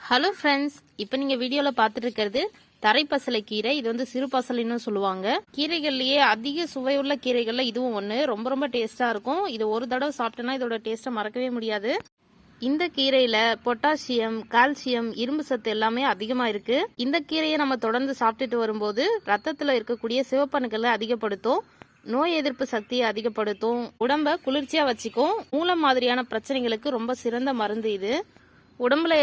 Hello friends, இப்போ நீங்கள் வீடியோவில் பார்த்துட்டு இருக்கிறது தரைப்பசலை கீரை. இது வந்து சிறு பசலைன்னு சொல்லுவாங்க. கீரைகள்லேயே அதிக சுவையுள்ள கீரைகளில் இதுவும் ஒன்று. ரொம்ப ரொம்ப டேஸ்ட்டாக இருக்கும். இது ஒரு தடவை சாப்பிட்டோன்னா இதோட டேஸ்ட்டை மறக்கவே முடியாது. இந்த கீரையில பொட்டாசியம், கால்சியம், இரும்பு சத்து எல்லாமே அதிகமா இருக்கு. இந்த கீரையை நம்ம தொடர்ந்து சாப்பிட்டுட்டு வரும்போது ரத்தத்துல இருக்கக்கூடிய சிவப்பணுக்களை அதிகப்படுத்தும், நோய் எதிர்ப்பு சக்தியை அதிகப்படுத்தும், உடம்ப குளிர்ச்சியா வச்சுக்கும். மூலம் மாதிரியான பிரச்சனைகளுக்கு ரொம்ப சிறந்த மருந்து இது. உடம்புல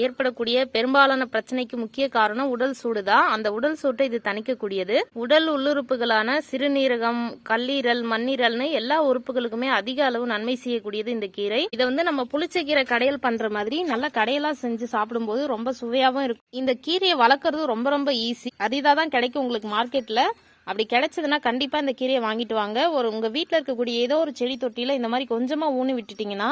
ஏற்படக்கூடிய பெரும்பாலான பிரச்சனைக்கு முக்கிய காரணம் உடல் சூடு தான். அந்த உடல் சூட்டை இது தணிக்கக்கூடியது. உடல் உள்ளுறுப்புகளான சிறுநீரகம், கல்லீரல், மண்ணீரல்னு எல்லா உறுப்புகளுக்குமே அதிக அளவு நன்மை செய்யக்கூடியது இந்த கீரை. இதை வந்து நம்ம புளிச்ச கீரை கடையல் பண்ற மாதிரி நல்லா கடையலா செஞ்சு சாப்பிடும்போது ரொம்ப சுவையாவும் இருக்கும். இந்த கீரையை வளர்க்கறது ரொம்ப ரொம்ப ஈஸி. அரிதாதான் கிடைக்கும் உங்களுக்கு மார்க்கெட்ல. அப்படி கிடைச்சதுன்னா கண்டிப்பா இந்த கீரையை வாங்கிட்டு வாங்க. உங்க வீட்டில் இருக்கக்கூடிய ஏதோ ஒரு செடி தொட்டியில இந்த மாதிரி கொஞ்சமா ஊனி விட்டுட்டீங்கன்னா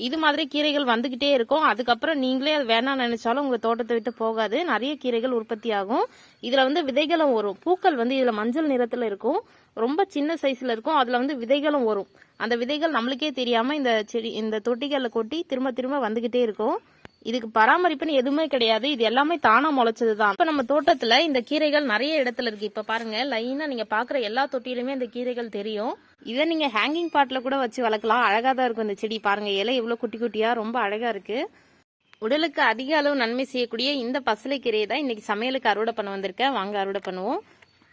இது மாதிரி கீரைகள் வந்துகிட்டே இருக்கும். அதுக்கப்புறம் நீங்களே அது வேணாம் நினைச்சாலும் உங்க தோட்டத்தை விட்டு போகாது. நிறைய கீரைகள் உற்பத்தி ஆகும். இதுல வந்து விதைகளும் வரும். பூக்கள் வந்து இதுல மஞ்சள் நிறத்துல இருக்கும். ரொம்ப சின்ன சைஸ்ல இருக்கும். அதுல வந்து விதைகளும் வரும். அந்த விதைகள் நம்மளுக்கே தெரியாம இந்த தொட்டிகள்ல கொட்டி திரும்ப திரும்ப வந்துகிட்டே இருக்கும். இதுக்கு பராமரிப்புன்னு எதுவுமே கிடையாது. இது எல்லாமே தானா முளைச்சதுதான். இப்ப நம்ம தோட்டத்துல இந்த கீரைகள் நிறைய இடத்துல இருக்கு. இப்ப பாருங்க, லைனா நீங்க பாக்குற எல்லா தொட்டிலுமே இந்த கீரைகள் தெரியும். இதை நீங்க ஹேங்கிங் பாட்ல கூட வச்சு வளர்க்கலாம். அழகா தான் இருக்கும் இந்த செடி. பாருங்க, இலை எவ்வளவு குட்டி குட்டியா ரொம்ப அழகா இருக்கு. உடலுக்கு அதிக அளவு நன்மை செய்யக்கூடிய இந்த பசலை கீரையை தான் இன்னைக்கு சமையலுக்கு அறுவடை பண்ண வந்திருக்கேன். வாங்க அறுவடை பண்ணுவோம்.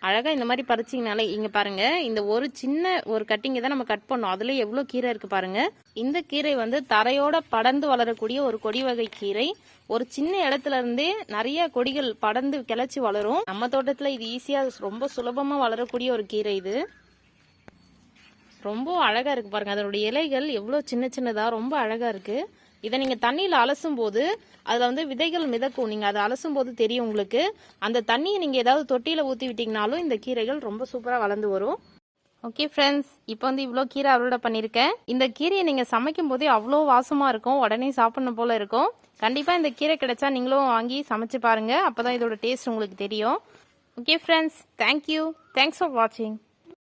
அழகா இந்த மாதிரி பறிச்சிங்கனாலே இங்க பாருங்க, இந்த ஒரு சின்ன ஒரு கட்டிங்க தான் நம்ம கட் பண்ணோம். அதுல எவ்வளவு கீரை இருக்கு பாருங்க. இந்த கீரை வந்து தரையோட படர்ந்து வளரக்கூடிய ஒரு கொடி வகை கீரை. ஒரு சின்ன இடத்துல இருந்தே நிறைய கொடிகள் படர்ந்து கிளச்சி வளரும். நம்ம தோட்டத்துல இது ஈஸியா ரொம்ப சுலபமா வளரக்கூடிய ஒரு கீரை. இது ரொம்ப அழகா இருக்கு பாருங்க. அதனுடைய இலைகள் எவ்வளவு சின்ன சின்னதா ரொம்ப அழகா இருக்கு. இதை நீங்க தண்ணியில அலசும் போது அதுல வந்து விதைகள் மிதக்கும். நீங்க அதை அலசும் போது தெரியும் உங்களுக்கு. அந்த தண்ணியை நீங்க ஏதாவது தொட்டியில ஊத்தி விட்டீங்கனாலும் இந்த கீரைகள் ரொம்ப சூப்பரா வளர்ந்து வரும். ஓகே ஃப்ரெண்ட்ஸ், இப்போ வந்து இவ்வளோ கீரை அறுவடை பண்ணியிருக்கேன். இந்த கீரையை நீங்க சமைக்கும் போதே அவ்வளோ வாசமா இருக்கும். உடனே சாப்பிடணும் போல இருக்கும். கண்டிப்பா இந்த கீரை கிடைச்சா நீங்களும் வாங்கி சமைச்சு பாருங்க. அப்பதான் இதோட டேஸ்ட் உங்களுக்கு தெரியும். Okay friends, thank you. Thanks for வாட்சிங்.